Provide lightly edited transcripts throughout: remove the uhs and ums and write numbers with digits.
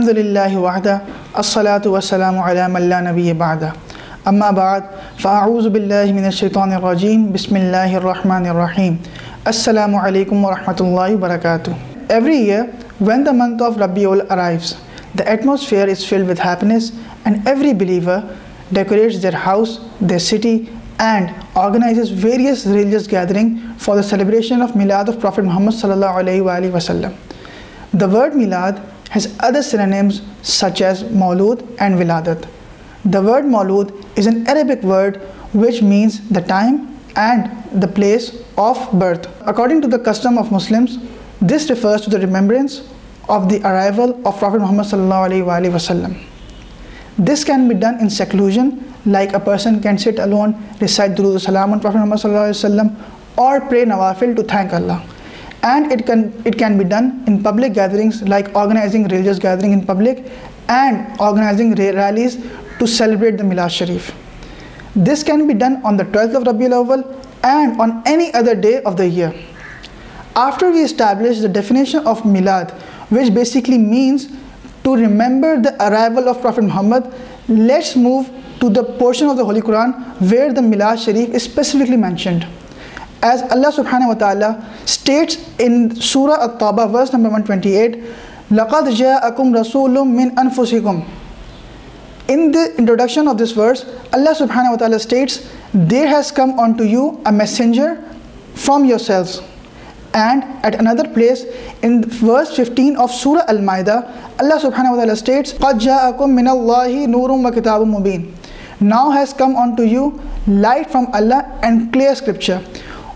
Alhamdulillahi wahda, as-salatu was-salamu ala man la nabiyya ba'da. Amma ba'd, fa'a'udhu billahi minash shaitanir rajim, bismillahir rahmanir rahim. Assalamu alaikum wa rahmatullahi wa barakatuh. Every year, when the month of Rabiul arrives, the atmosphere is filled with happiness and every believer decorates their house, their city and organizes various religious gatherings for the celebration of Milad of Prophet Muhammad sallallahu alaihi wasallam. The word Milad has other synonyms such as Maulud and Wiladat. The word Maulud is an Arabic word which means the time and the place of birth. According to the custom of Muslims, this refers to the remembrance of the arrival of Prophet Muhammad sallallahu alaihi wasallam. This can be done in seclusion, like a person can sit alone, recite Durood Salam on Prophet Muhammad sallallahu alaihi wasallam, or pray Nawafil to thank Allah. And it can be done in public gatherings, like organizing religious gathering in public and organizing rallies to celebrate the Milad Sharif. This can be done on the 12th of Rabiul Awwal and on any other day of the year. After we establish the definition of Milad, which basically means to remember the arrival of Prophet Muhammad, let's move to the portion of the Holy Quran where the Milad Sharif is specifically mentioned. As Allah subhanahu wa ta'ala states in Surah At-Tawbah verse number 128, لَقَدْ جَاءَكُمْ رَسُولٌ مِّنْ أَنفُسِكُمْ. In the introduction of this verse, Allah subhanahu wa ta'ala states, there has come unto you a messenger from yourselves. And at another place, in verse 15 of Surah Al-Ma'idah, Allah subhanahu wa ta'ala states, قَدْ جَاءَكُمْ مِنَ اللَّهِ نُورٌ وَكِتَابٌ مُبِينٌ. Now has come unto you light from Allah and clear scripture.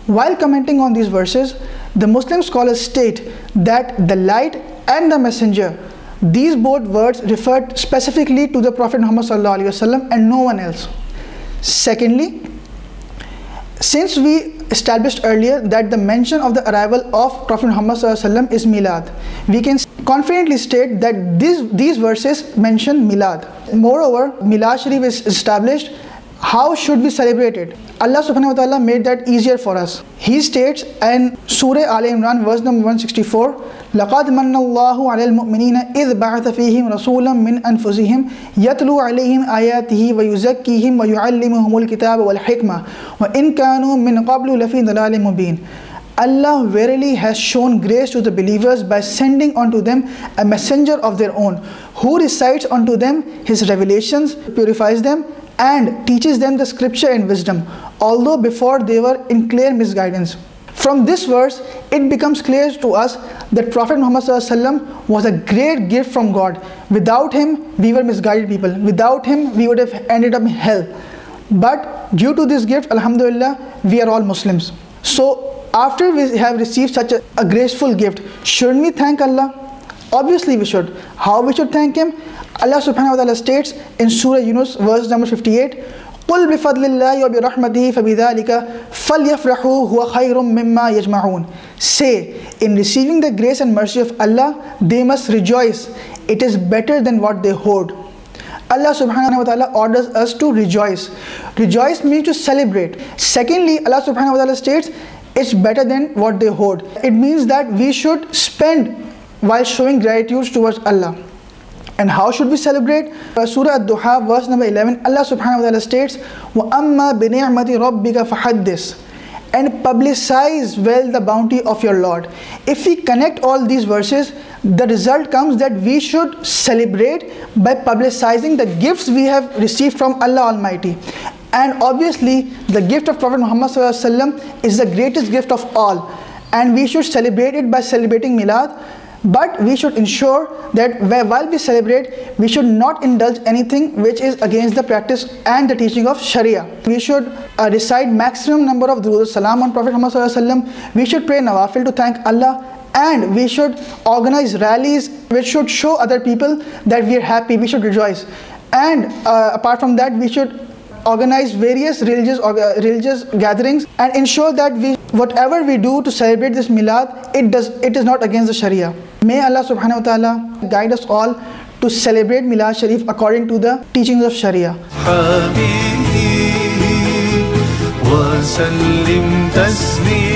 While commenting on these verses, the Muslim scholars state that the light and the messenger, these both words referred specifically to the Prophet Muhammad sallallahu alaihi wasallam and no one else. Secondly, since we established earlier that the mention of the arrival of Prophet Muhammad sallallahu alaihi wasallam is Milad, we can confidently state that these verses mention Milad. Moreover, Milad Sharif is established. How should we celebrate it? Allah subhanahu wa ta'ala made that easier for us. He states in Surah Al Imran verse number 164, لَقَدْ مَنَّ اللَّهُ عَلَى الْمُؤْمِنِينَ إِذْ بَعَثَ فِيهِمْ رَسُولًا مِّنْ أَنفُسِهِمْ يَتْلُو عَلَيْهِمْ آيَاتِهِ وَيُزَكِّيهِمْ وَيُعَلِّمُهُمُ الْكِتَابَ وَالْحِكْمَةَ وَإِنْ كَانُوا مِنْ قَبْلُ لَفِي ضَلَالٍ مُبِينٍ. Allah verily has shown grace to the believers by sending unto them a messenger of their own, who recites unto them his revelations, purifies them, and teaches them the scripture and wisdom, although before they were in clear misguidance. From this verse, it becomes clear to us that Prophet Muhammad ﷺ was a great gift from God. Without him, we were misguided people. Without him, we would have ended up in hell. But due to this gift, alhamdulillah, we are all Muslims. So after we have received such a graceful gift, shouldn't we thank Allah? Obviously we should. How we should thank him? Allah subhanahu wa ta'ala states in Surah Yunus verse number 58, قُلْ بِفَضْلِ اللَّهِ وَبِرَحْمَتِهِ فَبِذَلِكَ فَلْيَفْرَحُوا هُوَ خَيْرٌ مِّمَّا يَجْمَعُونَ. Say, in receiving the grace and mercy of Allah, they must rejoice. It is better than what they hoard. Allah subhanahu wa ta'ala orders us to rejoice. Rejoice means to celebrate. Secondly, Allah subhanahu wa ta'ala states, it's better than what they hoard. It means that we should spend while showing gratitude towards Allah. And how should we celebrate? Surah Ad-Duha verse number 11, Allah subhanahu wa ta'ala states, وَأَمَّا بِنِعْمَةِ رَبِّكَ فَحَدِّثْ. And publicize well the bounty of your Lord. If we connect all these verses, the result comes that we should celebrate by publicizing the gifts we have received from Allah Almighty. And obviously, the gift of Prophet Muhammad sallallahu alaihi wasallam is the greatest gift of all. And we should celebrate it by celebrating Milad. But we should ensure that while we celebrate, we should not indulge anything which is against the practice and the teaching of Sharia. We should recite maximum number of Durood Salam on Prophet Muhammad sallallahu alaihi wasallam. We should pray Nawafil to thank Allah, and we should organize rallies which should show other people that we are happy, we should rejoice. And apart from that, we should organize various religious gatherings and ensure that whatever we do to celebrate this Milad, it is not against the Sharia. May Allah subhanahu wa ta'ala guide us all to celebrate Milad Sharif according to the teachings of Sharia. وسلم تسليما